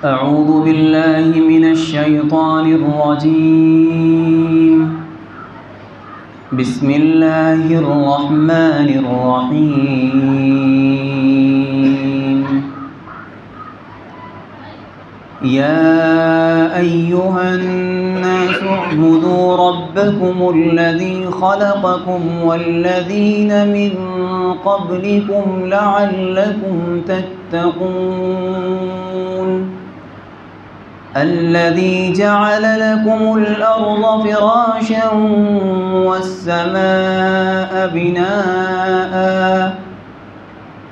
أعوذ بالله من الشيطان الرجيم. بسم الله الرحمن الرحيم. يا أيها الناس اعبدوا ربكم الذي خلقكم والذين من قبلكم لعلكم تتقون. الذي جعل لكم الأرض فراشا والسماء بناء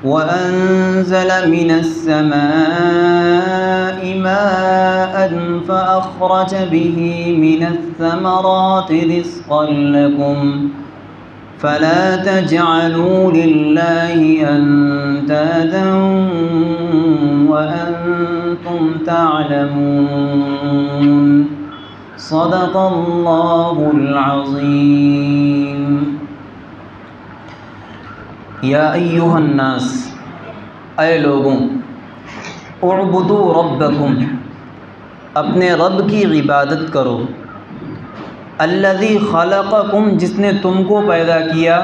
وأنزل من السماء ماء فأخرج به من الثمرات رزقا لكم فلا تجعلوا لله أندادا وأنتم تعلمون. صدق الله العظيم. یا ایھا الناس، اے لوگوں، اعبدوا ربکم، اپنے رب کی عبادت کرو، الذی خلقکم، جس نے تم کو پیدا کیا،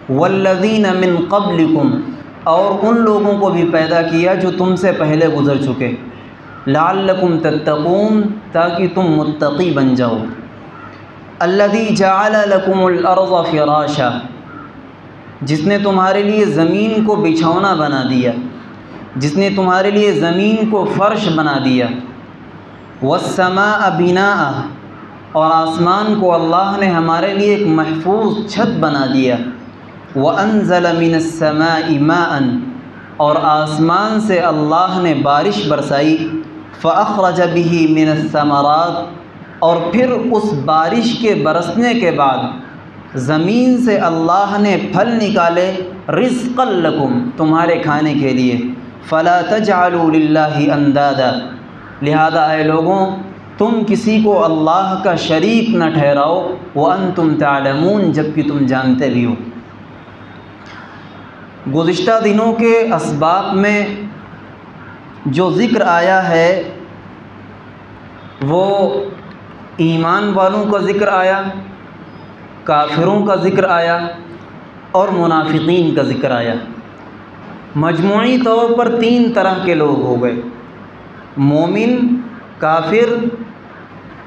والذین من قبلکم، اور ان لوگوں کو بھی پیدا کیا جو تم سے پہلے گزر چکے، لعلکم تتقون، تاکہ تم متقی بن جاؤ، الذی جعل لکم الارض فراشا، جس نے تمہارے لیے زمین کو بچھونا بنا دیا، جس نے تمہارے لیے زمین کو فرش بنا دیا، والسماء بناء، اور آسمان کو اللہ نے ہمارے لیے ایک محفوظ چھت بنا دیا، وَأَنزَلَ مِنَ السَّمَاءِ مَاءً، اور آسمان سے اللہ نے بارش برسائی، فَأَخْرَجَ بِهِ مِنَ الثَّمَرَاتِ، اور پھر اس بارش کے برسنے کے بعد زمین سے اللہ نے پھل نکالے، رزقا لکم، تمہارے کھانے کے لیے، فَلَا تَجْعَلُوا لِلَّهِ أَندَادًا، لہذا اے لوگوں تم کسی کو اللہ کا شریک نہ ٹھہراؤ، وَأَنْتُمْ تَعْلَمُونَ، جبکہ تم جانتے بھی ہو۔ گزشتہ دنوں کے اسباق میں جو ذکر آیا ہے وہ ایمان والوں کا ذکر آیا، کافروں کا ذکر آیا اور منافقین کا ذکر آیا۔ مجموعی طور پر 3 طرح کے لوگ ہو گئے، مومن، کافر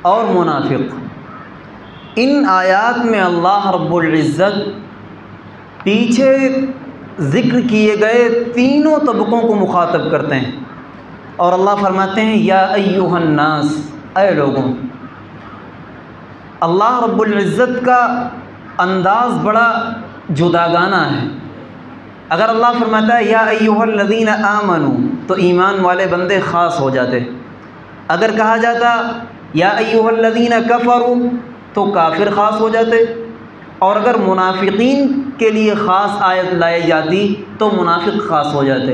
اور منافق۔ ان آیات میں اللہ رب العزت پیچھے ذکر کیے گئے تینوں طبقوں کو مخاطب کرتے ہیں، اور اللہ فرماتے ہیں یا ایھا الناس، اے لوگوں۔ اللہ رب العزت کا انداز بڑا جداگانہ ہے۔ اگر اللہ فرماتا ہے یا ایھا الذین آمنوا تو ایمان والے بندے خاص ہو جاتے، اگر کہا جاتا یا ایھا الذین کفروا تو کافر خاص ہو جاتے، اور اگر منافقین کے لیے خاص آیت لائی جاتی تو منافق خاص ہو جاتے۔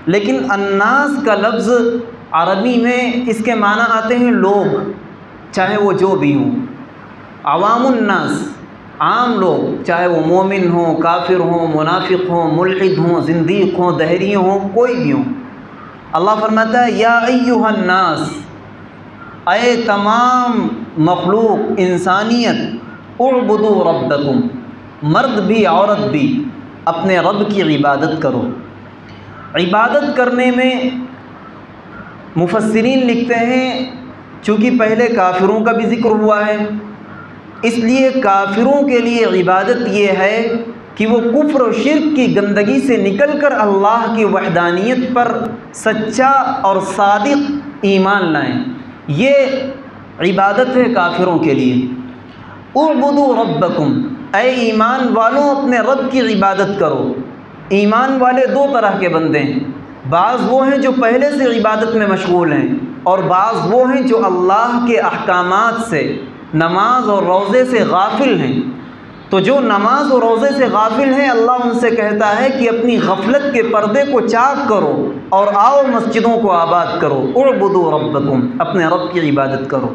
لیکن الناس کا لفظ عربی میں اس کے معنی آتے ہیں لوگ، چاہے وہ جو بھی ہوں، عوام الناس، عام لوگ، چاہے وہ مومن ہوں، کافر ہوں، منافق ہوں، ملحد ہوں، زندیق ہوں، دہری ہوں، کوئی بھی ہوں۔ اللہ فرماتا ہے یا ایھا الناس، اے تمام مخلوق، انسانیت، اعبدوا ربکم، مرد بھی عورت بھی اپنے رب کی عبادت کرو۔ عبادت کرنے میں مفسرین لکھتے ہیں چونکہ پہلے کافروں کا بھی ذکر ہوا ہے، اس لیے کافروں کے لیے عبادت یہ ہے کہ وہ کفر و شرک کی گندگی سے نکل کر اللہ کی وحدانیت پر سچا اور صادق ایمان لائیں، یہ عبادت ہے کافروں کے لیے۔ اعبدوا ربکم، اے ایمان والوں اپنے رب کی عبادت کرو۔ ایمان والے 2 طرح کے بندے ہیں، بعض وہ ہیں جو پہلے سے عبادت میں مشغول ہیں، اور بعض وہ ہیں جو اللہ کے احکامات سے، نماز اور روزے سے غافل ہیں۔ تو جو نماز اور روزے سے غافل ہیں، اللہ ان سے کہتا ہے کہ اپنی غفلت کے پردے کو چاک کرو اور آؤ مسجدوں کو آباد کرو، اعبدوا ربکم، اپنے رب کی عبادت کرو۔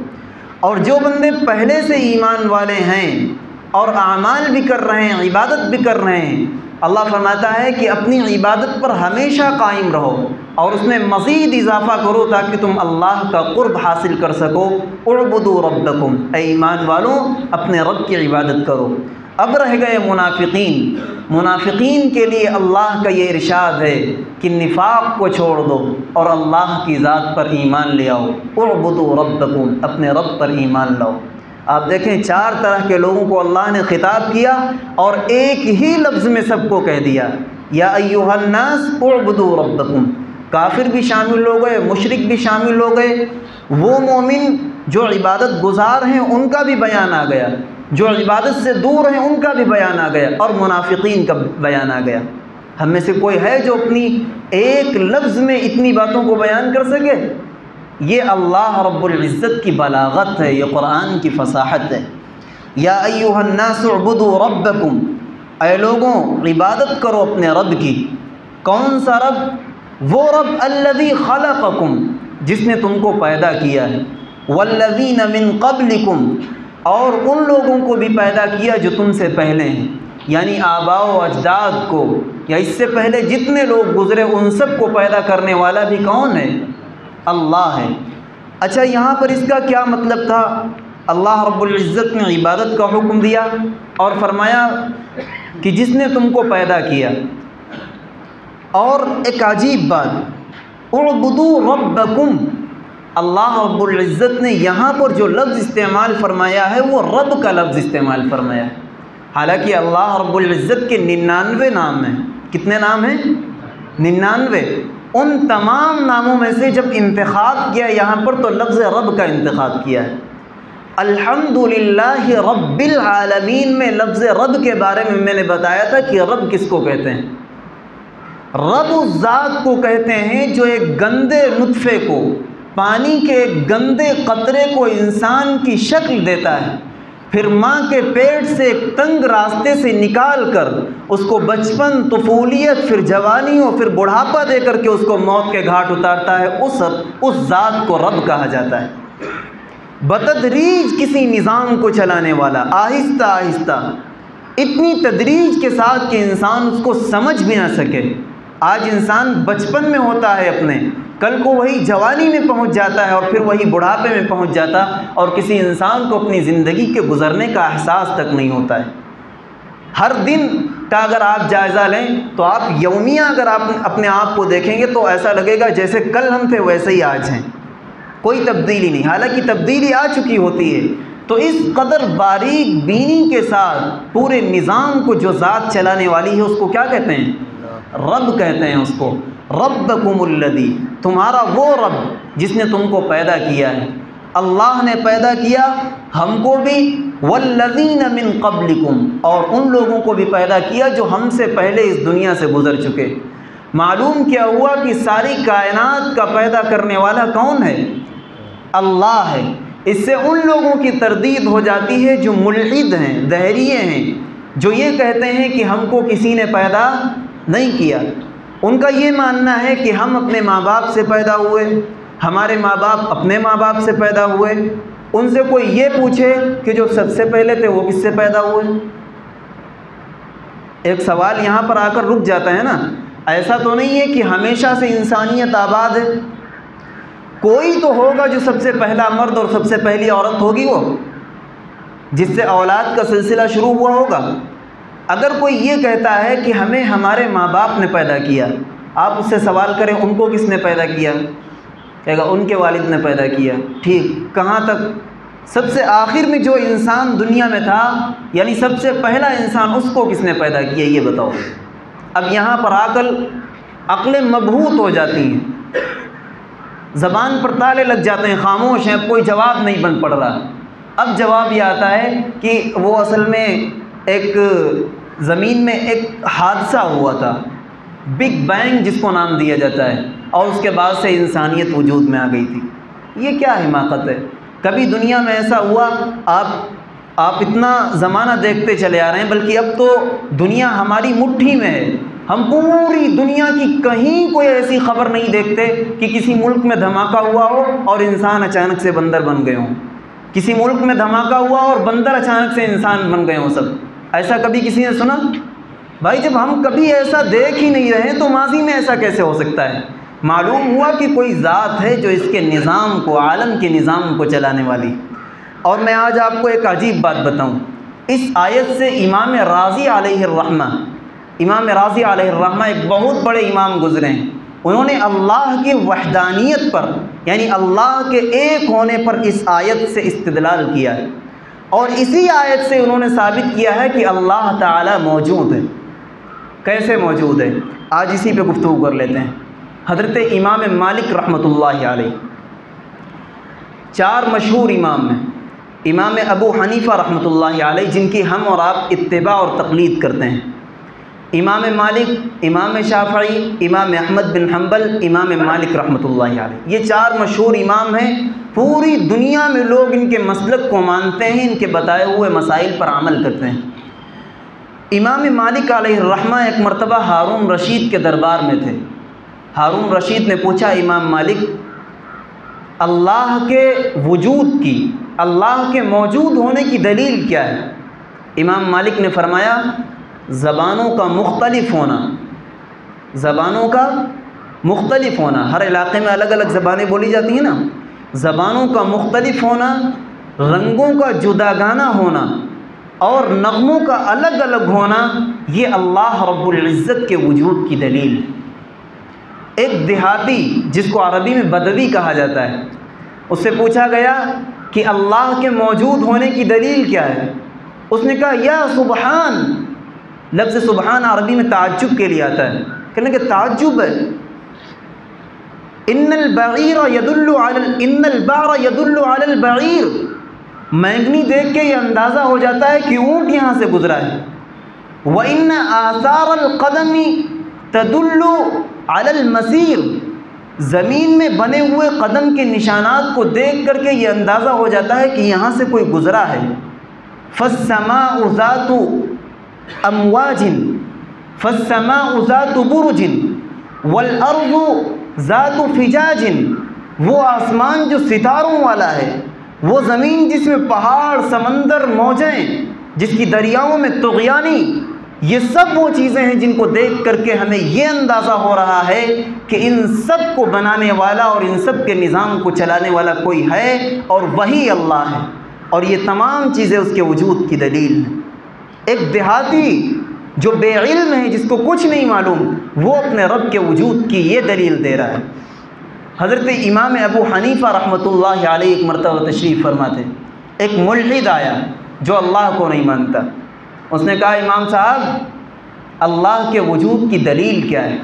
اور جو بندے پہلے سے ایمان والے ہیں اور اعمال بھی کر رہے ہیں، عبادت بھی کر رہے ہیں، اللہ فرماتا ہے کہ اپنی عبادت پر ہمیشہ قائم رہو، اور اس میں مزید اضافہ کرو تاکہ تم اللہ کا قرب حاصل کر سکو۔ اعبدوا ربکم، اے ایمان والوں اپنے رب کی عبادت کرو۔ اب رہ گئے منافقین۔ منافقین کے لیے اللہ کا یہ ارشاد ہے کہ نفاق کو چھوڑ دو اور اللہ کی ذات پر ایمان لے آؤ۔ اعبدوا ربکم، اپنے رب پر ایمان لاؤ۔ آپ دیکھیں 4 طرح کے لوگوں کو اللہ نے خطاب کیا اور ایک ہی لفظ میں سب کو کہہ دیا، یا ایھا الناس اعبدوا ربکم۔ کافر بھی شامل ہو گئے، مشرک بھی شامل ہو گئے، وہ مومن جو عبادت گزار ہیں ان کا بھی بیان آ گیا، جو عبادت سے دور ہیں ان کا بھی بیان آ گیا، اور منافقین کا بیان آ گیا۔ ہم میں سے کوئی ہے جو اپنی ایک لفظ میں اتنی باتوں کو بیان کر سکے؟ یہ اللہ رب العزت کی بلاغت ہے، یہ قرآن کی فصاحت ہے۔ یا ایھا الناس اعبدوا ربکم، اے لوگوں عبادت کرو اپنے رب کی۔ کون سا رب؟ وہ رب الذی خلقکم، جس نے تم کو پیدا کیا ہے، والذین من قبلکم، اور ان لوگوں کو بھی پیدا کیا جو تم سے پہلے ہیں، یعنی آباء و اجداد کو، یا اس سے پہلے جتنے لوگ گزرے ان سب کو پیدا کرنے والا بھی کون ہے؟ اللہ ہے۔ اچھا، یہاں پر اس کا کیا مطلب تھا؟ اللہ رب العزت نے عبادت کا حکم دیا اور فرمایا کہ جس نے تم کو پیدا کیا، اور ایک عجیب بات، اعبدوا ربکم، اللہ رب العزت نے یہاں پر جو لفظ استعمال فرمایا ہے وہ رب کا لفظ استعمال فرمایا ہے۔ حالانکہ اللہ رب العزت کے 99 نام ہیں۔ کتنے نام ہیں؟ 99۔ ان تمام ناموں میں سے جب انتخاب کیا یہاں پر تو لفظ رب کا انتخاب کیا ہے۔ الحمدللہ رب العالمین میں لفظ رب کے بارے میں نے بتایا تھا کہ رب کس کو کہتے ہیں؟ رب اس ذات کو کہتے ہیں جو ایک گندے نطفے کو، پانی کے ایک گندے قطرے کو انسان کی شکل دیتا ہے، پھر ماں کے پیٹ سے ایک تنگ راستے سے نکال کر اس کو بچپن، طفولیت، پھر جوانی اور پھر بڑھاپا دے کر کے اس کو موت کے گھاٹ اتارتا ہے، اس ذات کو رب کہا جاتا ہے۔ بتدریج کسی نظام کو چلانے والا، آہستہ آہستہ، اتنی تدریج کے ساتھ کہ انسان اس کو سمجھ بھی نہ سکے۔ آج انسان بچپن میں ہوتا ہے اپنے، کل کو وہی جوانی میں پہنچ جاتا ہے اور پھر وہی بڑھاپے میں پہنچ جاتا، اور کسی انسان کو اپنی زندگی کے گزرنے کا احساس تک نہیں ہوتا ہے۔ ہر دن کا اگر آپ جائزہ لیں تو آپ یومیہ اگر آپ اپنے آپ کو دیکھیں گے تو ایسا لگے گا جیسے کل ہم تھے ویسے ہی آج ہیں، کوئی تبدیلی نہیں، حالانکہ تبدیلی آ چکی ہوتی ہے۔ تو اس قدر باریک بینی کے ساتھ پورے نظام کو جو ذات چلانے والی ہے اس کو کیا کہتے ہیں؟ رب کہتے ہیں اس کو۔ ربکم الذی، تمہارا وہ رب جس نے تم کو پیدا کیا ہے۔ اللہ نے پیدا کیا ہم کو بھی، والذین من قبلکم، اور ان لوگوں کو بھی پیدا کیا جو ہم سے پہلے اس دنیا سے گزر چکے۔ معلوم کیا ہوا کہ ساری کائنات کا پیدا کرنے والا کون ہے؟ اللہ ہے۔ اس سے ان لوگوں کی تردید ہو جاتی ہے جو ملحد ہیں، دہریے ہیں، جو یہ کہتے ہیں کہ ہم کو کسی نے پیدا نہیں کیا۔ ان کا یہ ماننا ہے کہ ہم اپنے ماں باپ سے پیدا ہوئے، ہمارے ماں باپ اپنے ماں باپ سے پیدا ہوئے۔ ان سے کوئی یہ پوچھے کہ جو سب سے پہلے تھے وہ کس سے پیدا ہوئے؟ ایک سوال یہاں پر آ کر رک جاتا ہے نا۔ ایسا تو نہیں ہے کہ ہمیشہ سے انسانیت آباد ہے؟ کوئی تو ہوگا جو سب سے پہلا مرد اور سب سے پہلی عورت ہوگی، وہ جس سے اولاد کا سلسلہ شروع ہوا ہوگا۔ اگر کوئی یہ کہتا ہے کہ ہمیں ہمارے ماں باپ نے پیدا کیا، آپ اس سے سوال کریں ان کو کس نے پیدا کیا؟ کہے گا ان کے والد نے پیدا کیا۔ ٹھیک، کہاں تک؟ سب سے آخر میں جو انسان دنیا میں تھا، یعنی سب سے پہلا انسان، اس کو کس نے پیدا کیا یہ بتاؤ۔ اب یہاں پر عقلیں مبہوت ہو جاتی ہیں، زبان پر تالے لگ جاتے ہیں، خاموش ہیں، اب کوئی جواب نہیں بن پڑ رہا۔ اب جواب یہ آتا ہے کہ وہ اصل میں ایک زمین میں ایک حادثہ ہوا تھا، بگ بینگ جس کو نام دیا جاتا ہے، اور اس کے بعد سے انسانیت وجود میں آ گئی تھی۔ یہ کیا حماقت ہے؟ کبھی دنیا میں ایسا ہوا؟ آپ اتنا زمانہ دیکھتے چلے آ رہے ہیں، بلکہ اب تو دنیا ہماری مٹھی میں ہے۔ ہم پوری دنیا کی کہیں کوئی ایسی خبر نہیں دیکھتے کہ کسی ملک میں دھماکہ ہوا ہو اور انسان اچانک سے بندر بن گئے ہوں، کسی ملک میں دھماکہ ہوا اور بندر اچانک سے انسان بن گئے ہوں سب۔ ایسا کبھی کسی نے سنا؟ بھائی جب ہم کبھی ایسا دیکھ ہی نہیں رہے تو ماضی میں ایسا کیسے ہو سکتا ہے؟ معلوم ہوا کہ کوئی ذات ہے جو اس کے نظام کو، عالم کے نظام کو چلانے والی۔ اور میں آج آپ کو ایک عجیب بات بتاؤں، اس آیت سے امام راضی علیہ الرحمہ ایک بہت بڑے امام گزرے ہیں، انہوں نے اللہ کی وحدانیت پر، یعنی اللہ کے ایک ہونے پر اس آیت سے استدلال کیا ہے، اور اسی آیت سے انہوں نے ثابت کیا ہے کہ اللہ تعالی موجود ہے۔ کیسے موجود ہے؟ آج اسی پہ گفتگو کر لیتے ہیں۔ حضرت امام مالک رحمۃ اللہ علیہ، 4 مشہور امام ہیں، امام ابو حنیفہ رحمۃ اللہ علیہ جن کی ہم اور آپ اتباع اور تقلید کرتے ہیں، امام مالک، امام شافعی، امام احمد بن حنبل، امام مالک رحمۃ اللہ علیہ، یہ 4 مشہور امام ہیں۔ پوری دنیا میں لوگ ان کے مسلک کو مانتے ہیں، ان کے بتائے ہوئے مسائل پر عمل کرتے ہیں۔ امام مالک علیہ الرحمہ ایک مرتبہ ہارون رشید کے دربار میں تھے۔ ہارون رشید نے پوچھا امام مالک، اللہ کے وجود کی، اللہ کے موجود ہونے کی دلیل کیا ہے؟ امام مالک نے فرمایا، زبانوں کا مختلف ہونا، زبانوں کا مختلف ہونا، ہر علاقے میں الگ الگ زبانیں بولی جاتی ہیں نا، زبانوں کا مختلف ہونا، رنگوں کا جداگانہ ہونا اور نغموں کا الگ الگ ہونا، یہ اللہ رب العزت کے وجود کی دلیل ہے۔ ایک دیہاتی جس کو عربی میں بدوی کہا جاتا ہے، اس سے پوچھا گیا کہ اللہ کے موجود ہونے کی دلیل کیا ہے؟ اس نے کہا یا سبحان، لفظ سبحان عربی میں تعجب کے لیے آتا ہے، کہنے کہ تعجب ہے، ان البعر يدل على البعیر، مینگنی دیکھ کے یہ اندازہ ہو جاتا ہے کہ اونٹ یہاں سے گزرا ہے، وَإِنَّ آثَارَ الْقَدَمِ تَدُلُّ عَلَى الْمَسِيرِ، زمین میں بنے ہوئے قدم کے نشانات کو دیکھ کر کے یہ اندازہ ہو جاتا ہے کہ یہاں سے کوئی گزرا ہے۔ فَالسَّمَاءُ ذَاتُ أَمْوَاجٍ فَالسَّمَاءُ ذَاتُ بُرُجٍ وَالْأَرْضُ ذَاتُ فِجَاجٍ، وہ آسمان جو ستاروں والا ہے، وہ زمین جس میں پہاڑ، سمندر، موجیں، جس کی دریاؤں میں طغیانی، یہ سب وہ چیزیں ہیں جن کو دیکھ کر کے ہمیں یہ اندازہ ہو رہا ہے کہ ان سب کو بنانے والا اور ان سب کے نظام کو چلانے والا کوئی ہے، اور وہی اللہ ہے، اور یہ تمام چیزیں اس کے وجود کی دلیل ہیں۔ ایک دیہاتی جو بے علم ہے، جس کو کچھ نہیں معلوم، وہ اپنے رب کے وجود کی یہ دلیل دے رہا ہے۔ حضرت امام ابو حنیفہ رحمۃ اللہ علیہ ایک مرتبہ تشریف فرما تھے، ایک ملحد آیا جو اللہ کو نہیں مانتا، اس نے کہا امام صاحب اللہ کے وجود کی دلیل کیا ہے؟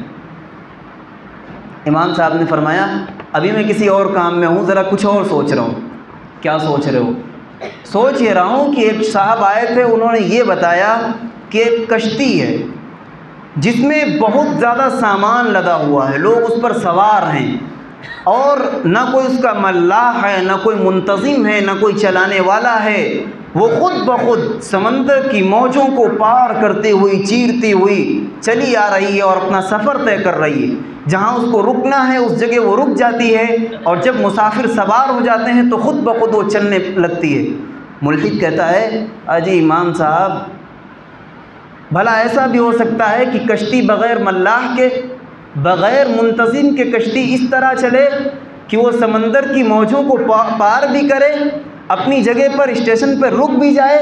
امام صاحب نے فرمایا ابھی میں کسی اور کام میں ہوں، ذرا کچھ اور سوچ رہا ہوں۔ کیا سوچ رہے ہو؟ سوچ یہ رہا ہوں کہ ایک صاحب آئے تھے، انہوں نے یہ بتایا کہ ایک کشتی ہے جس میں بہت زیادہ سامان لدا ہوا ہے، لوگ اس پر سوار ہیں، اور نہ کوئی اس کا ملاح ہے، نہ کوئی منتظم ہے، نہ کوئی چلانے والا ہے، وہ خود بخود سمندر کی موجوں کو پار کرتے ہوئی، چیرتی ہوئی چلی آ رہی ہے اور اپنا سفر طے کر رہی ہے۔ جہاں اس کو رکنا ہے اس جگہ وہ رک جاتی ہے، اور جب مسافر سوار ہو جاتے ہیں تو خود بخود وہ چلنے لگتی ہے۔ ملحد کہتا ہے اجی امام صاحب، بھلا ایسا بھی ہو سکتا ہے کہ کشتی بغیر ملاح کے، بغیر منتظم کے کشتی اس طرح چلے کہ وہ سمندر کی موجوں کو پار بھی کرے، اپنی جگہ پر اسٹیشن پر رک بھی جائے،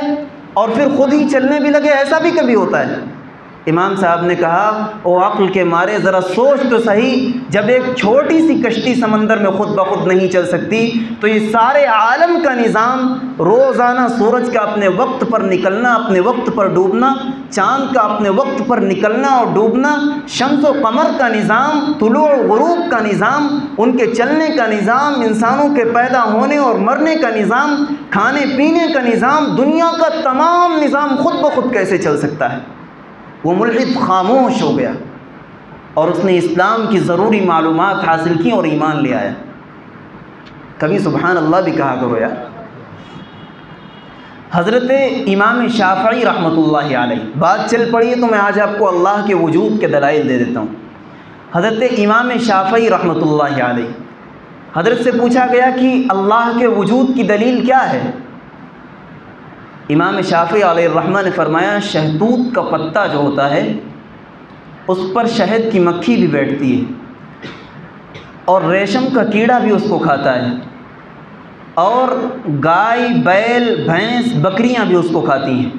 اور پھر خود ہی چلنے بھی لگے؟ ایسا بھی کبھی ہوتا ہے؟ امام صاحب نے کہا او عقل کے مارے ذرا سوچ تو صحیح، جب ایک چھوٹی سی کشتی سمندر میں خود بخود نہیں چل سکتی تو یہ سارے عالم کا نظام، روزانہ سورج کا اپنے وقت پر نکلنا، اپنے وقت پر ڈوبنا، چاند کا اپنے وقت پر نکلنا اور ڈوبنا، شمس و قمر کا نظام، طلوع و غروب کا نظام، ان کے چلنے کا نظام، انسانوں کے پیدا ہونے اور مرنے کا نظام، کھانے پینے کا نظام، دنیا کا تمام نظام خود بخود کیسے چل سکتا ہے؟ وہ ملحد خاموش ہو گیا اور اس نے اسلام کی ضروری معلومات حاصل کی اور ایمان لے آیا۔ کبھی سبحان اللہ بھی کہا کرو یار۔ حضرت امام شافعی رحمۃ اللہ علیہ، بات چل پڑی ہے تو میں آج آپ کو اللہ کے وجود کے دلائل دے دیتا ہوں۔ حضرت امام شافعی رحمۃ اللہ علیہ، حضرت سے پوچھا گیا کہ اللہ کے وجود کی دلیل کیا ہے؟ امام شافعی علیہ الرحمہ نے فرمایا شہتوت کا پتا جو ہوتا ہے اس پر شہد کی مکھی بھی بیٹھتی ہے، اور ریشم کا کیڑا بھی اس کو کھاتا ہے، اور گائے، بیل، بھینس، بکریاں بھی اس کو کھاتی ہیں،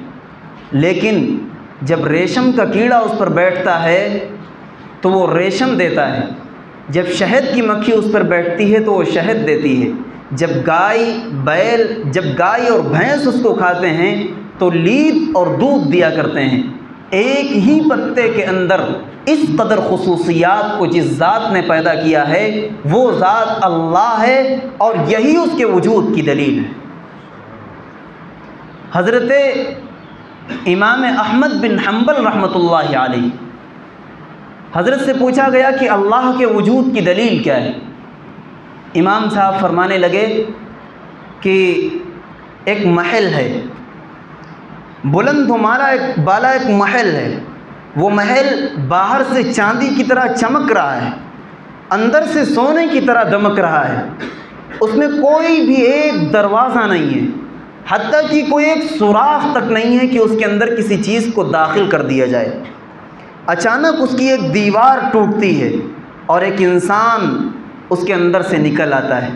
لیکن جب ریشم کا کیڑا اس پر بیٹھتا ہے تو وہ ریشم دیتا ہے، جب شہد کی مکھی اس پر بیٹھتی ہے تو وہ شہد دیتی ہے، جب گائے اور بھینس اس کو کھاتے ہیں تو لید اور دودھ دیا کرتے ہیں۔ ایک ہی پتے کے اندر اس قدر خصوصیات کو جس ذات نے پیدا کیا ہے وہ ذات اللہ ہے، اور یہی اس کے وجود کی دلیل ہے۔ حضرت امام احمد بن حنبل رحمۃ اللہ علیہ، حضرت سے پوچھا گیا کہ اللہ کے وجود کی دلیل کیا ہے؟ امام صاحب فرمانے لگے کہ ایک محل ہے، بلند و بالا ایک محل ہے، وہ محل باہر سے چاندی کی طرح چمک رہا ہے، اندر سے سونے کی طرح دمک رہا ہے، اس میں کوئی بھی ایک دروازہ نہیں ہے، حتیٰ کہ کوئی ایک سوراخ تک نہیں ہے کہ اس کے اندر کسی چیز کو داخل کر دیا جائے۔ اچانک اس کی ایک دیوار ٹوٹتی ہے اور ایک انسان اس کے اندر سے نکل آتا ہے۔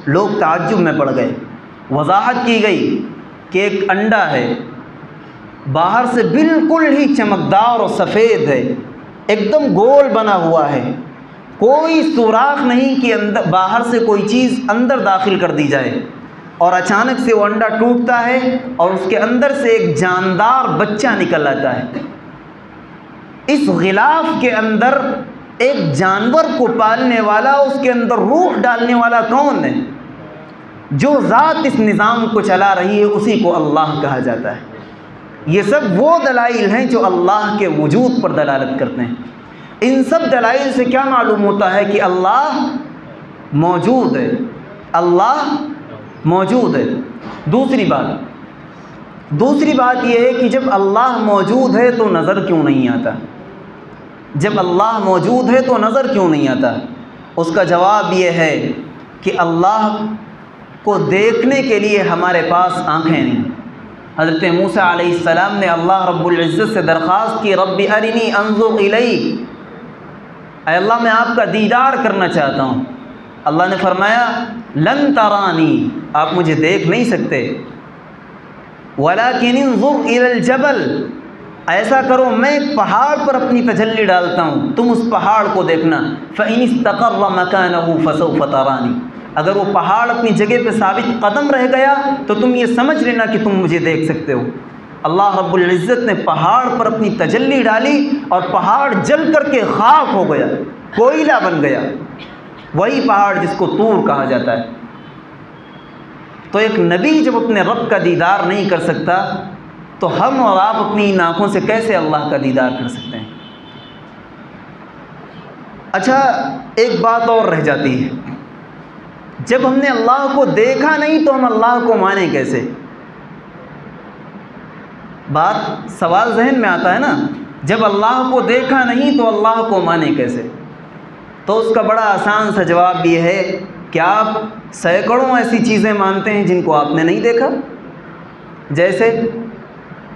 لوگ تعجب میں پڑ گئے، وضاحت کی گئی کہ ایک انڈا ہے، باہر سے بالکل ہی چمکدار اور سفید ہے، ایک دم گول بنا ہوا ہے، کوئی سوراخ نہیں کہ باہر سے کوئی چیز اندر داخل کر دی جائے، اور اچانک سے وہ انڈا ٹوٹتا ہے اور اس کے اندر سے ایک جاندار بچہ نکل آتا ہے۔ اس غلاف کے اندر ایک جانور کو پالنے والا، اس کے اندر روح ڈالنے والا کون ہے؟ جو ذات اس نظام کو چلا رہی ہے اسی کو اللہ کہا جاتا ہے۔ یہ سب وہ دلائل ہیں جو اللہ کے وجود پر دلالت کرتے ہیں۔ ان سب دلائل سے کیا معلوم ہوتا ہے کہ اللہ موجود ہے، اللہ موجود ہے۔ دوسری بات یہ ہے کہ جب اللہ موجود ہے تو نظر کیوں نہیں آتا؟ جب اللہ موجود ہے تو نظر کیوں نہیں آتا؟ اس کا جواب یہ ہے کہ اللہ کو دیکھنے کے لیے ہمارے پاس آنکھیں نہیں۔ حضرت موسیٰ علیہ السلام نے اللہ رب العزت سے درخواست کی، رب ارنی انظر الیک، اے اللہ میں آپ کا دیدار کرنا چاہتا ہوں۔ اللہ نے فرمایا لن ترانی، آپ مجھے دیکھ نہیں سکتے، ولکن انظر الی الجبل، ایسا کرو میں ایک پہاڑ پر اپنی تجلی ڈالتا ہوں، تم اس پہاڑ کو دیکھنا، فإن استقر مکانہ فسوف ترانی، اگر وہ پہاڑ اپنی جگہ پہ ثابت قدم رہ گیا تو تم یہ سمجھ لینا کہ تم مجھے دیکھ سکتے ہو۔ اللہ رب العزت نے پہاڑ پر اپنی تجلی ڈالی اور پہاڑ جل کر کے خاک ہو گیا، کوئلہ بن گیا، وہی پہاڑ جس کو طور کہا جاتا ہے۔ تو ایک نبی جب اپنے رب کا دیدار نہیں کر سکتا تو ہم اور آپ اپنی ان آنکھوں سے کیسے اللہ کا دیدار کر سکتے ہیں؟ اچھا، ایک بات اور رہ جاتی ہے، جب ہم نے اللہ کو دیکھا نہیں تو ہم اللہ کو مانیں کیسے؟ سوال ذہن میں آتا ہے نا، جب اللہ کو دیکھا نہیں تو اللہ کو مانیں کیسے؟ تو اس کا بڑا آسان سا جواب یہ ہے کہ آپ سینکڑوں ایسی چیزیں مانتے ہیں جن کو آپ نے نہیں دیکھا۔ جیسے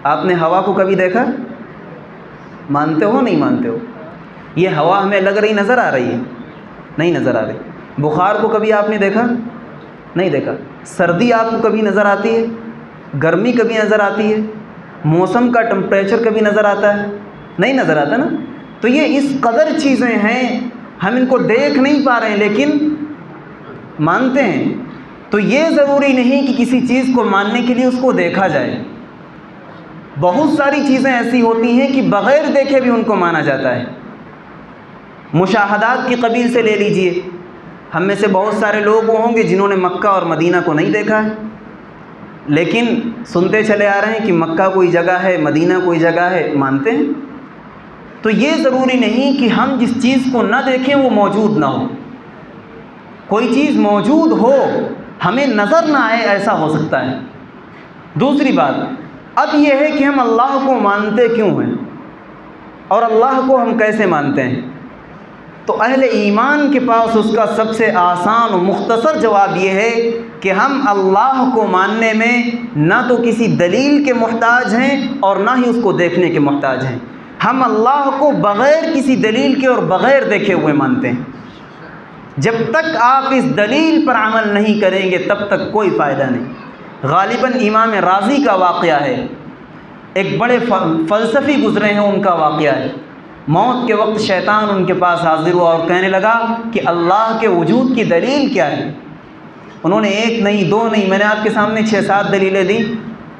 آپ نے ہوا کو کبھی دیکھا؟ مانتے ہو نہیں مانتے ہو؟ یہ ہوا ہمیں لگ رہی نظر آ رہی ہے؟ نہیں نظر آ رہی۔ بخار کو کبھی آپ نے دیکھا؟ نہیں دیکھا۔ سردی آپ کو کبھی نظر آتی ہے؟ گرمی کبھی نظر آتی ہے؟ موسم کا ٹمپریچر کبھی نظر آتا ہے؟ نہیں نظر آتا نا۔ تو یہ اس قدر چیزیں ہیں، ہم ان کو دیکھ نہیں پا رہے ہیں لیکن مانتے ہیں۔ تو یہ ضروری نہیں کہ کسی چیز کو ماننے کے لیے اس کو دیکھا جائے۔ بہت ساری چیزیں ایسی ہوتی ہیں کہ بغیر دیکھے بھی ان کو مانا جاتا ہے۔ مشاہدات کی قبیل سے لے لیجئے، ہم میں سے بہت سارے لوگ ہوں گے جنہوں نے مکہ اور مدینہ کو نہیں دیکھا ہے، لیکن سنتے چلے آ رہے ہیں کہ مکہ کوئی جگہ ہے، مدینہ کوئی جگہ ہے، مانتے ہیں۔ تو یہ ضروری نہیں کہ ہم جس چیز کو نہ دیکھیں وہ موجود نہ ہو۔ کوئی چیز موجود ہو، ہمیں نظر نہ آئے، ایسا ہو سکتا ہے۔ دوسری بات اب یہ ہے کہ ہم اللہ کو مانتے کیوں ہیں اور اللہ کو ہم کیسے مانتے ہیں؟ تو اہل ایمان کے پاس اس کا سب سے آسان و مختصر جواب یہ ہے کہ ہم اللہ کو ماننے میں نہ تو کسی دلیل کے محتاج ہیں اور نہ ہی اس کو دیکھنے کے محتاج ہیں۔ ہم اللہ کو بغیر کسی دلیل کے اور بغیر دیکھے ہوئے مانتے ہیں۔ جب تک آپ اس دلیل پر عمل نہیں کریں گے تب تک کوئی فائدہ نہیں۔ غالباً امام رازی کا واقعہ ہے، ایک بڑے فلسفی گزرے ہیں، ان کا واقعہ ہے۔ موت کے وقت شیطان ان کے پاس حاضر ہوا اور کہنے لگا کہ اللہ کے وجود کی دلیل کیا ہے؟ انہوں نے ایک نہیں، دو نہیں، میں نے آپ کے سامنے 6-7 دلیلیں دیں،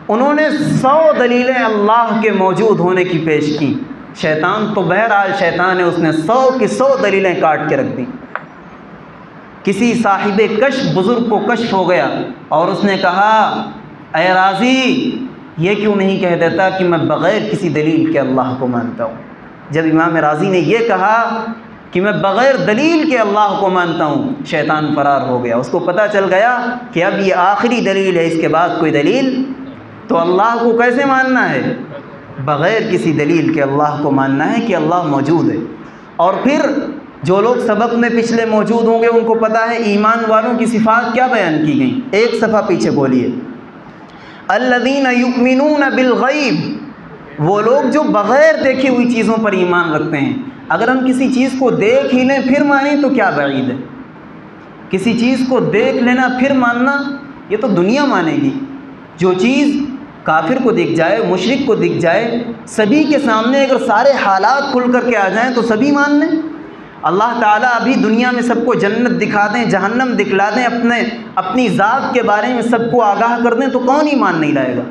انہوں نے 100 دلیلیں اللہ کے موجود ہونے کی پیش کی۔ شیطان تو بہرحال شیطان ہے، اس نے 100 کی 100 دلیلیں کاٹ کے رکھ دیں۔ کسی صاحب کشف بزرگ کو کشف ہو گیا اور اس نے کہا اے رازی یہ کیوں نہیں کہہ دیتا کہ میں بغیر کسی دلیل کے اللہ کو مانتا ہوں؟ جب امام رازی نے یہ کہا کہ میں بغیر دلیل کے اللہ کو مانتا ہوں، شیطان فرار ہو گیا۔ اس کو پتہ چل گیا کہ اب یہ آخری دلیل ہے، اس کے بعد کوئی دلیل، تو اللہ کو کیسے ماننا ہے؟ بغیر کسی دلیل کے اللہ کو ماننا ہے کہ اللہ موجود ہے۔ اور پھر جو لوگ سبق میں پچھلے موجود ہوں گے ان کو پتہ ہے ایمان والوں کی صفات کیا بیان کی گئیں۔ ایک صفحہ پیچھے بولیے، الذین یؤمنون بالغیب، وہ لوگ جو بغیر دیکھی ہوئی چیزوں پر ایمان رکھتے ہیں۔ اگر ہم کسی چیز کو دیکھ ہی لیں پھر مانیں تو کیا بعید ہے؟ کسی چیز کو دیکھ لینا پھر ماننا یہ تو دنیا مانے گی۔ جو چیز کافر کو دکھ جائے، مشرک کو دکھ جائے، سبھی کے سامنے اگر سارے حالات کھل کر کے آ جائیں تو سبھی مان لیں۔ اللہ تعالیٰ ابھی دنیا میں سب کو جنت دکھا دیں، جہنم دکھلا دیں، اپنی ذات کے بارے میں سب کو آگاہ کر دیں تو کون ایمان نہیں لائے گا؟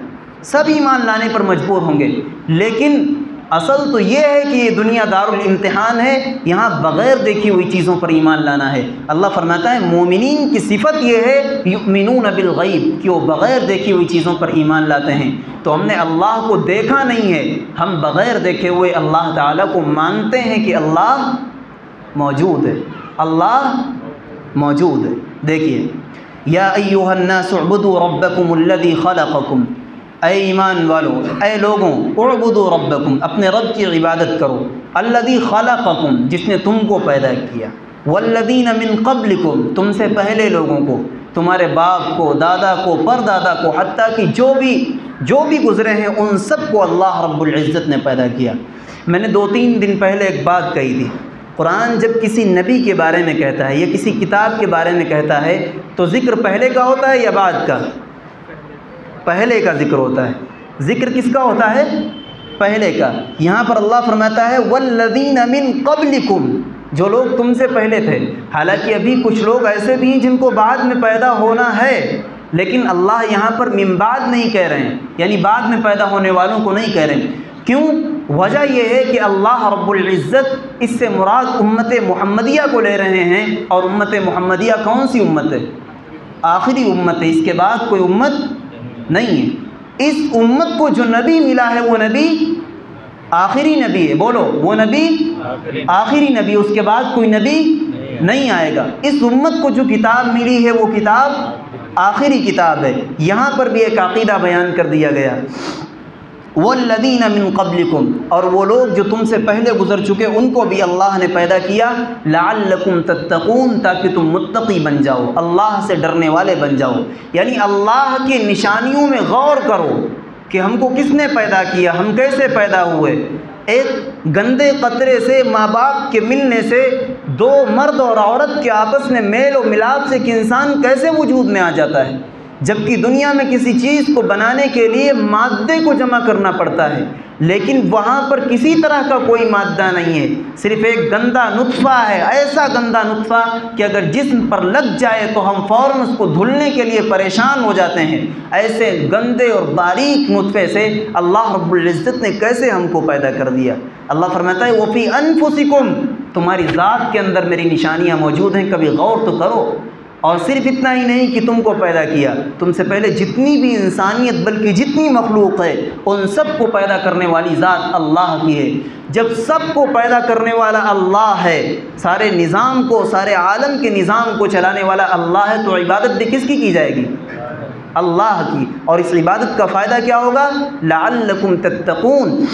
سب ایمان لانے پر مجبور ہوں گے۔ لیکن اصل تو یہ ہے کہ یہ دنیا دار الامتحان ہے، یہاں بغیر دیکھی ہوئی چیزوں پر ایمان لانا ہے۔ اللہ فرماتا ہے مومنین کی صفت یہ ہے یؤمنون بالغیب، کہ وہ بغیر دیکھی ہوئی چیزوں پر ایمان لاتے ہیں۔ تو ہم نے اللہ کو دیکھا نہیں ہے، ہم بغیر دیکھے ہوئے اللہ تعالیٰ کو مانتے ہیں کہ اللہ موجود ہے، اللہ موجود ہے۔ دیکھیے، یا ایھا الناس اعبدوا ربکم الذی خلقکم، اے ایمان والو، اے لوگوں، اعبدوا ربکم، اپنے رب کی عبادت کرو، الذی خلقکم، جس نے تم کو پیدا کیا، والذین من قبلکم، تم سے پہلے لوگوں کو، تمہارے باپ کو، دادا کو، پردادا کو، حتیٰ کہ جو بھی گزرے ہیں ان سب کو اللہ رب العزت نے پیدا کیا۔ میں نے 2-3 دن پہلے ایک بات کہی تھی، قرآن جب کسی نبی کے بارے میں کہتا ہے یا کسی کتاب کے بارے میں کہتا ہے تو ذکر پہلے کا ہوتا ہے یا بعد کا؟ پہلے کا ذکر ہوتا ہے۔ ذکر کس کا ہوتا ہے؟ پہلے کا۔ یہاں پر اللہ فرماتا ہے والذین من قبلکم، جو لوگ تم سے پہلے تھے۔ حالانکہ ابھی کچھ لوگ ایسے بھی ہیں جن کو بعد میں پیدا ہونا ہے، لیکن اللہ یہاں پر من بعد نہیں کہہ رہے ہیں، یعنی بعد میں پیدا ہونے والوں کو نہیں کہہ رہے ہیں۔ کیوں؟ وجہ یہ ہے کہ اللہ رب العزت اس سے مراد امت محمدیہ کو لے رہے ہیں، اور امت محمدیہ کون سی امت ہے؟ آخری امت ہے، اس کے بعد کوئی امت نہیں ہے۔ اس امت کو جو نبی ملا ہے وہ نبی آخری نبی ہے، بولو وہ نبی آخری نبی، اس کے بعد کوئی نبی نہیں آئے گا۔ اس امت کو جو کتاب ملی ہے وہ کتاب آخری کتاب ہے۔ یہاں پر بھی ایک عقیدہ بیان کر دیا گیا، والذین من قبلکم، اور وہ لوگ جو تم سے پہلے گزر چکے ان کو بھی اللہ نے پیدا کیا، لعلکم تتقون، تاکہ تم متقی بن جاؤ، اللہ سے ڈرنے والے بن جاؤ۔ یعنی اللہ کی نشانیوں میں غور کرو کہ ہم کو کس نے پیدا کیا، ہم کیسے پیدا ہوئے۔ ایک گندے قطرے سے، ماں باپ کے ملنے سے، 2 مرد اور عورت کے آپس میں میل و ملاپ سے ایک انسان کیسے وجود میں آ جاتا ہے، جبکہ دنیا میں کسی چیز کو بنانے کے لیے مادے کو جمع کرنا پڑتا ہے، لیکن وہاں پر کسی طرح کا کوئی مادہ نہیں ہے، صرف ایک گندا نطفہ ہے، ایسا گندا نطفہ کہ اگر جسم پر لگ جائے تو ہم فوراً اس کو دھلنے کے لیے پریشان ہو جاتے ہیں۔ ایسے گندے اور باریک نطفے سے اللہ رب العزت نے کیسے ہم کو پیدا کر دیا۔ اللہ فرماتا ہے وَفِي أَنفُسِكُمْ، تمہاری ذات کے اندر میری نشانیاں موجود ہیں، کبھی غور تو کرو۔ اور صرف اتنا ہی نہیں کہ تم کو پیدا کیا، تم سے پہلے جتنی بھی انسانیت بلکہ جتنی مخلوق ہے ان سب کو پیدا کرنے والی ذات اللہ کی ہے۔ جب سب کو پیدا کرنے والا اللہ ہے، سارے نظام کو، سارے عالم کے نظام کو چلانے والا اللہ ہے، تو عبادت بھی کس کی جائے گی؟ اللہ کی۔ اور اس عبادت کا فائدہ کیا ہوگا؟ لعلکم تتقون،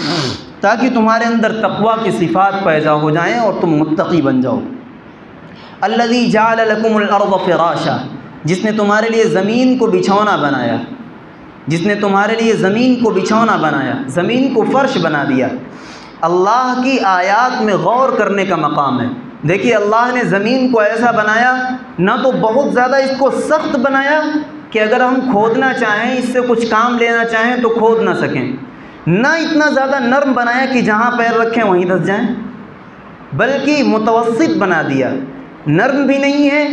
تاکہ تمہارے اندر تقوی کی صفات پیدا ہو جائیں اور تم متقی بن جاؤ۔ الذی جعل لکم الارض فراشا، جس نے تمہارے لیے زمین کو بچھونا بنایا، جس نے تمہارے لیے زمین کو بچھونا بنایا، زمین کو فرش بنا دیا۔ اللہ کی آیات میں غور کرنے کا مقام ہے۔ دیکھیے اللہ نے زمین کو ایسا بنایا، نہ تو بہت زیادہ اس کو سخت بنایا کہ اگر ہم کھودنا چاہیں، اس سے کچھ کام لینا چاہیں تو کھود نہ سکیں، نہ اتنا زیادہ نرم بنایا کہ جہاں پیر رکھیں وہیں دھس جائیں، بلکہ متوسط بنا دیا، نرم بھی نہیں ہے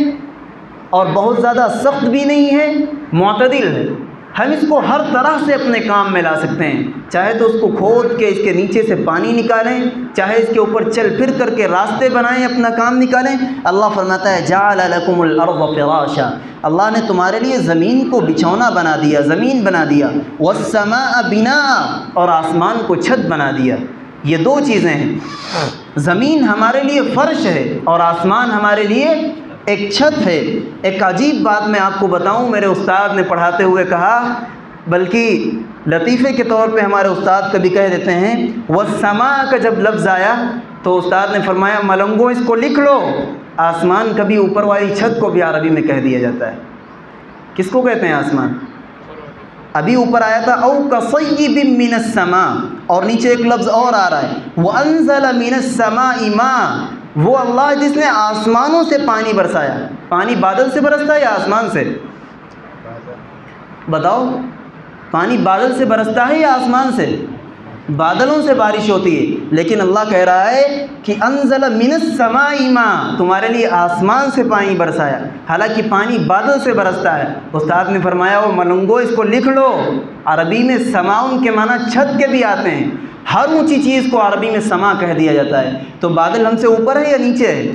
اور بہت زیادہ سخت بھی نہیں ہے، معتدل ہے۔ ہم اس کو ہر طرح سے اپنے کام میں لا سکتے ہیں، چاہے تو اس کو کھود کے اس کے نیچے سے پانی نکالیں، چاہے اس کے اوپر چل پھر کر کے راستے بنائیں، اپنا کام نکالیں۔ اللہ فرماتا ہے جعل لکم الارض فراشا، اللہ نے تمہارے لیے زمین کو بچھونا بنا دیا، زمین بنا دیا، والسماء بناء، اور آسمان کو چھت بنا دیا۔ یہ دو چیزیں ہیں، زمین ہمارے لیے فرش ہے اور آسمان ہمارے لیے ایک چھت ہے۔ ایک عجیب بات میں آپ کو بتاؤں، میرے استاد نے پڑھاتے ہوئے کہا، بلکہ لطیفے کے طور پہ ہمارے استاد کبھی کہہ دیتے ہیں، والسماء کا جب لفظ آیا تو استاد نے فرمایا ملنگوں اس کو لکھ لو، آسمان کبھی اوپر والی چھت کو بھی عربی میں کہہ دیا جاتا ہے۔ کس کو کہتے ہیں آسمان؟ ابھی اوپر آیا تھا او کصیب من السماء، اور نیچے ایک لفظ اور آ رہا ہے وانزل من السماء ماء، وہ اللہ جس نے آسمانوں سے پانی برسایا۔ پانی بادل سے برستا ہے یا آسمان سے؟ بتاؤ، پانی بادل سے برستا ہے یا آسمان سے؟ بادلوں سے بارش ہوتی ہے، لیکن اللہ کہہ رہا ہے کہ انزل من السماء ماء، تمہارے لیے آسمان سے پانی برسایا، حالانکہ پانی بادل سے برستا ہے۔ استاد نے فرمایا وہ ملنگو اس کو لکھ لو، عربی میں سماؤن کے معنی چھت کے بھی آتے ہیں، ہر اونچی چیز کو عربی میں سما کہہ دیا جاتا ہے۔ تو بادل ہم سے اوپر ہے یا نیچے ہے؟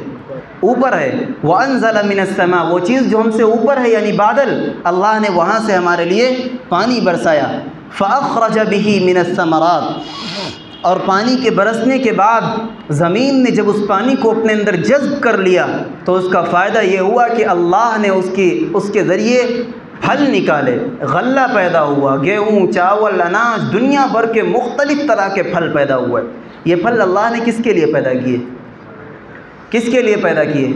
اوپر ہے۔ وَأَنزَلَ مِنَ السَّمَاءِ، وہ چیز جو ہم سے اوپر ہے یعنی بادل، اللہ نے وہاں سے ہمارے لیے پانی برسایا۔ فَأَخْرَجَ بِهِ مِنَ الثَّمَرَاتِ، اور پانی کے برسنے کے بعد زمین نے جب اس پانی کو اپنے اندر جذب کر لیا تو اس کا فائدہ یہ ہوا کہ اللہ نے اس کے ذریعے پھل نکالے، غلہ پیدا ہوا، گیہوں، چاول، اناج، دنیا بھر کے مختلف طرح کے پھل پیدا ہوئے۔ یہ پھل اللہ نے کس کے لیے پیدا کیے؟ کس کے لیے پیدا کیے؟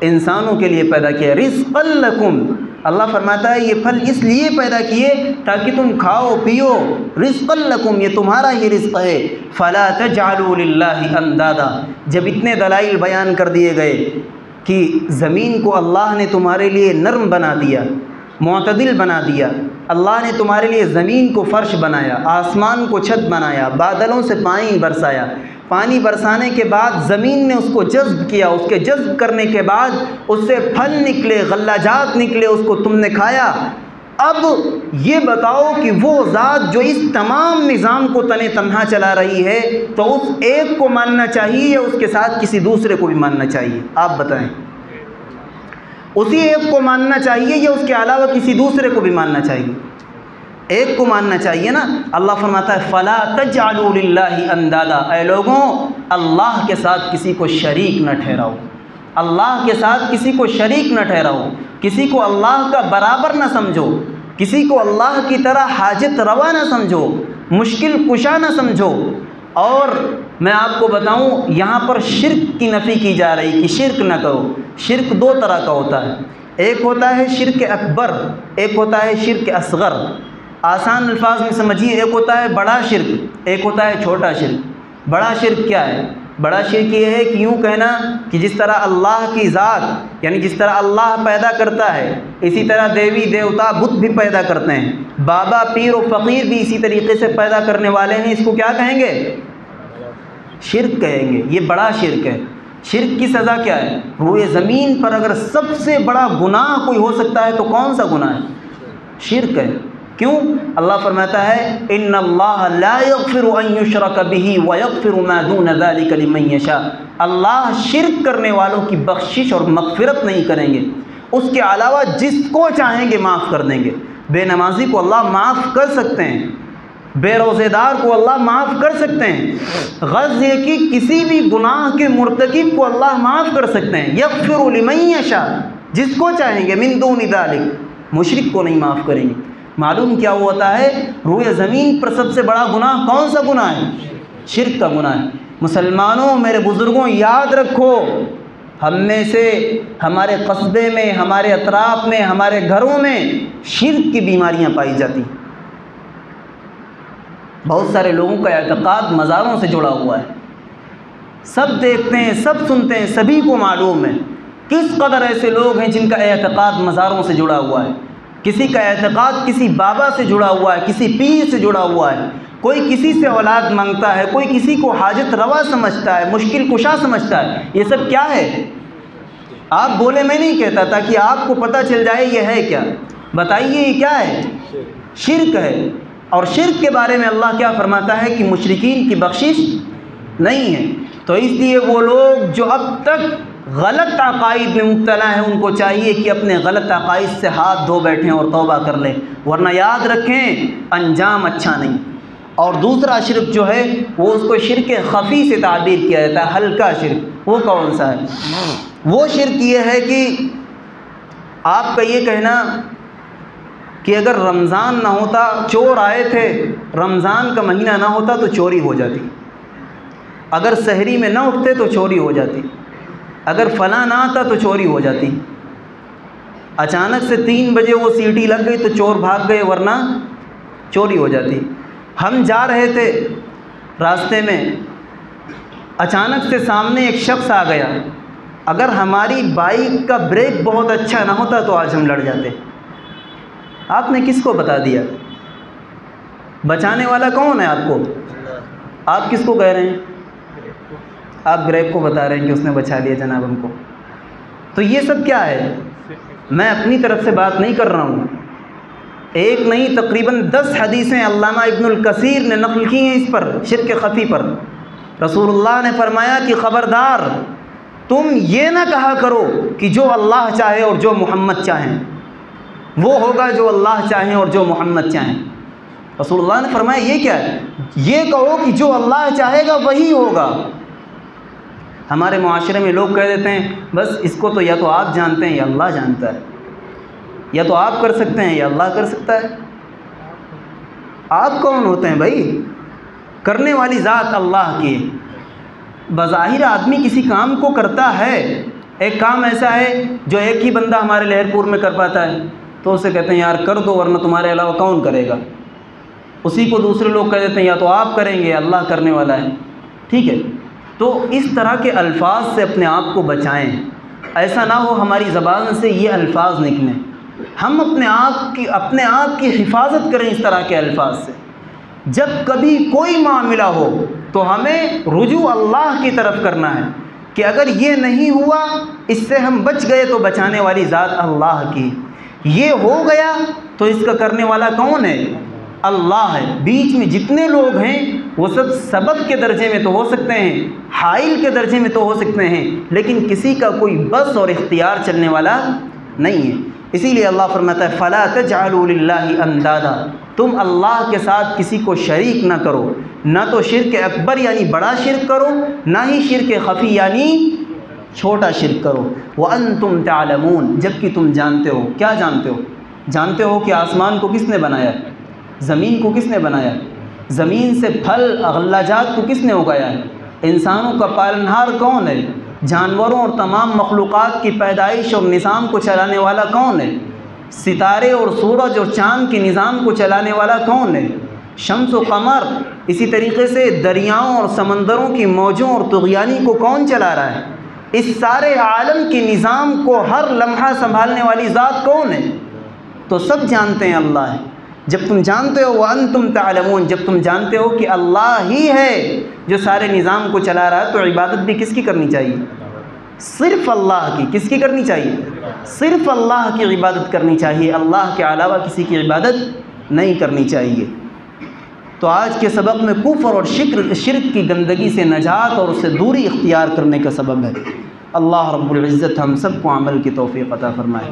انسانوں کے لیے پیدا کیے۔ رزقا لکم، اللہ فرماتا ہے یہ پھل اس لیے پیدا کیے تاکہ تم کھاؤ پیو، رزقا لکم، یہ تمہارا ہی رزق ہے۔ فلا تجعلوا للہ اندادا، جب اتنے دلائل بیان کر دیے گئے کہ زمین کو اللہ نے تمہارے لیے نرم بنا دیا، معتدل بنا دیا، اللہ نے تمہارے لیے زمین کو فرش بنایا، آسمان کو چھت بنایا، بادلوں سے پانی برسایا، پانی برسانے کے بعد زمین نے اس کو جذب کیا، اس کے جذب کرنے کے بعد اس سے پھل نکلے، غلہ جات نکلے، اس کو تم نے کھایا۔ اب یہ بتاؤ کہ وہ ذات جو اس تمام نظام کو تنے تنہا چلا رہی ہے، تو اس ایک کو ماننا چاہیے یا اس کے ساتھ کسی دوسرے کو بھی ماننا چاہیے؟ آپ بتائیں، اسی ایک کو ماننا چاہیے یا اس کے علاوہ کسی دوسرے کو بھی ماننا چاہیے؟ ایک کو ماننا چاہیے نا۔ اللہ فرماتا ہے فلا تجعلوا للہ اندادا، اے لوگوں اللہ کے ساتھ کسی کو شریک نہ ٹھہراؤ، اللہ کے ساتھ کسی کو شریک نہ ٹھہراؤ، کسی کو اللہ کا برابر نہ سمجھو، کسی کو اللہ کی طرح حاجت روا نہ سمجھو، مشکل کشا نہ سمجھو۔ اور میں آپ کو بتاؤں یہاں پر شرک کی نفی کی جا رہی کہ شرک نہ کرو۔ شرک دو طرح کا ہوتا ہے، ایک ہوتا ہے شرک اکبر، ایک ہوتا ہے شرک اصغر۔ آسان الفاظ میں سمجھیے، ایک ہوتا ہے بڑا شرک، ایک ہوتا ہے چھوٹا شرک۔ بڑا شرک کیا ہے؟ بڑا شرک یہ ہے کہ یوں کہنا کہ جس طرح اللہ کی ذات، یعنی جس طرح اللہ پیدا کرتا ہے اسی طرح دیوی دیوتا بت بھی پیدا کرتے ہیں، بابا پیر و فقیر بھی اسی طریقے سے پیدا کرنے والے ہیں، اس کو کیا کہیں گے؟ شرک کہیں گے۔ یہ بڑا شرک ہے۔ شرک کی سزا کیا ہے؟ روئے زمین پر اگر سب سے بڑا گناہ کوئی ہو سکتا ہے تو کون سا گناہ ہے؟ شرک ہے۔ کیوں؟ اللہ فرماتا ہے ان اللہ لا یغفر ان یشرک بہ ویغفر ما دون ذلک لمن یشاء، اللہ شرک کرنے والوں کی بخشش اور مغفرت نہیں کریں گے، اس کے علاوہ جس کو چاہیں گے معاف کر دیں گے۔ بے نمازی کو اللہ معاف کر سکتے ہیں، بے روزے دار کو اللہ معاف کر سکتے ہیں، غرض یہ کہ کسی بھی گناہ کے مرتکب کو اللہ معاف کر سکتے ہیں۔ یغفر لمن یشاء، جس کو چاہیں گے، من دون ذلک، مشرک کو نہیں معاف کریں گے۔ معلوم کیا ہوتا ہے؟ روئے زمین پر سب سے بڑا گناہ کون سا گناہ ہے؟ شرک کا گناہ ہے۔ مسلمانوں، میرے بزرگوں، یاد رکھو، ہم میں سے ہمارے قصبے میں، ہمارے اطراف میں، ہمارے گھروں میں شرک کی بیماریاں پائی جاتی ہیں۔ بہت سارے لوگوں کا اعتقاد مزاروں سے جڑا ہوا ہے، سب دیکھتے ہیں، سب سنتے ہیں، سبھی کو معلوم ہے کس قدر ایسے لوگ ہیں جن کا اعتقاد مزاروں سے جڑا ہوا ہے، کسی کا اعتقاد کسی بابا سے جڑا ہوا ہے، کسی پیر سے جڑا ہوا ہے، کوئی کسی سے اولاد مانگتا ہے، کوئی کسی کو حاجت روا سمجھتا ہے، مشکل کشا سمجھتا ہے۔ یہ سب کیا ہے؟ آپ بولے میں نہیں کہتا، تاکہ آپ کو پتہ چل جائے یہ ہے کیا۔ بتائیے یہ کیا ہے؟ شرک ہے۔ اور شرک کے بارے میں اللہ کیا فرماتا ہے کہ مشرکین کی بخشش نہیں ہے۔ تو اس لیے وہ لوگ جو اب تک غلط عقائد میں مبتلا ہیں، ان کو چاہیے کہ اپنے غلط عقائد سے ہاتھ دھو بیٹھیں اور توبہ کر لیں، ورنہ یاد رکھیں انجام اچھا نہیں۔ اور دوسرا شرک جو ہے وہ اس کو شرک خفی سے تعبیر کیا جاتا ہے، ہلکا شرک۔ وہ کون سا ہے؟ وہ شرک یہ ہے کہ آپ کا یہ کہنا کہ اگر رمضان نہ ہوتا، چور آئے تھے، رمضان کا مہینہ نہ ہوتا تو چوری ہو جاتی، اگر سحری میں نہ اٹھتے تو چوری ہو جاتی، اگر فلاں نہ آتا تو چوری ہو جاتی، اچانک سے 3 بجے وہ سیٹی لگ گئی تو چور بھاگ گئے، ورنہ چوری ہو جاتی۔ ہم جا رہے تھے راستے میں، اچانک سے سامنے ایک شخص آ گیا، اگر ہماری بائک کا بریک بہت اچھا نہ ہوتا تو آج ہم لڑ جاتے۔ آپ نے کس کو بتا دیا؟ بچانے والا کون ہے آپ کو؟ آپ کس کو کہہ رہے ہیں؟ آپ بریک کو بتا رہے ہیں کہ اس نے بچا لیا جناب ہم کو۔ تو یہ سب کیا ہے؟ میں اپنی طرف سے بات نہیں کر رہا ہوں، ایک نہیں تقریباً 10 حدیثیں علامہ ابن الکثیر نے نقل کی ہیں اس پر، شرک خفی پر۔ رسول اللہ نے فرمایا کہ خبردار تم یہ نہ کہا کرو کہ جو اللہ چاہے اور جو محمد چاہیں وہ ہوگا، جو اللہ چاہیں اور جو محمد چاہیں۔ رسول اللہ نے فرمایا یہ کیا ہے؟ یہ کہو کہ جو اللہ چاہے گا وہی ہوگا۔ ہمارے معاشرے میں لوگ کہہ دیتے ہیں بس اس کو تو یا تو آپ جانتے ہیں یا اللہ جانتا ہے، یا تو آپ کر سکتے ہیں یا اللہ کر سکتا ہے۔ آپ کون ہوتے ہیں بھائی؟ کرنے والی ذات اللہ کی۔ بظاہر آدمی کسی کام کو کرتا ہے، ایک کام ایسا ہے جو ایک ہی بندہ ہمارے لہر پور میں کر پاتا ہے، تو اسے کہتے ہیں یار کر دو ورنہ تمہارے علاوہ کون کرے گا۔ اسی کو دوسرے لوگ کہہ دیتے ہیں یا تو آپ کریں گے یا اللہ کرنے والا ہے، ٹھیک ہے۔ تو اس طرح کے الفاظ سے اپنے آپ کو بچائیں، ایسا نہ ہو ہماری زبان سے یہ الفاظ نکلیں۔ ہم اپنے آپ کی حفاظت کریں اس طرح کے الفاظ سے۔ جب کبھی کوئی معاملہ ہو تو ہمیں رجوع اللہ کی طرف کرنا ہے کہ اگر یہ نہیں ہوا، اس سے ہم بچ گئے تو بچانے والی ذات اللہ کی، یہ ہو گیا تو اس کا کرنے والا کون ہے؟ اللہ ہے۔ بیچ میں جتنے لوگ ہیں وہ سب سبب کے درجے میں تو ہو سکتے ہیں، حائل کے درجے میں تو ہو سکتے ہیں، لیکن کسی کا کوئی بس اور اختیار چلنے والا نہیں ہے۔ اسی لیے اللہ فرماتا ہے فَلَا تَجْعَلُوا لِلَّهِ أَنْدَادًا، تم اللہ کے ساتھ کسی کو شریک نہ کرو، نہ تو شرک اکبر یعنی بڑا شرک کرو، نہ ہی شرک خفی یعنی چھوٹا شرک کرو۔ وَأَنْتُمْ تَعْلَمُونَ، جبکہ تم جانتے ہو۔ کیا جانتے ہو؟ جانتے ہو کہ آسمان کو کس نے بنایا ہے، زمین کو کس نے بنایا ہے، زمین سے پھل غلہ جات کو کس نے اگایا ہے، انسانوں کا پالنہار کون ہے، جانوروں اور تمام مخلوقات کی پیدائش اور نظام کو چلانے والا کون ہے، ستارے اور سورج اور چاند کے نظام کو چلانے والا کون ہے، شمس و قمر، اسی طریقے سے دریاؤں اور سمندروں کی موجوں اور طغیانی کو کون چلا رہا ہے، اس سارے عالم کے نظام کو ہر لمحہ سنبھالنے والی ذات کون ہے؟ تو سب جانتے ہیں اللہ ہے۔ جب تم جانتے ہو وَأَنْتُمْ تَعْلَمُونَ، جب تم جانتے ہو کہ اللہ ہی ہے جو سارے نظام کو چلا رہا ہے، تو عبادت بھی کس کی کرنی چاہیے؟ صرف اللہ کی۔ کس کی کرنی چاہیے؟ صرف اللہ کی عبادت کرنی چاہیے، اللہ کے علاوہ کسی کی عبادت نہیں کرنی چاہیے۔ تو آج کے سبق میں کفر اور شرک کی گندگی سے نجات اور اس سے دوری اختیار کرنے کا سبب ہے۔ اللہ رب العزت ہم سب کو عمل کی توفیق عطا فرمائے۔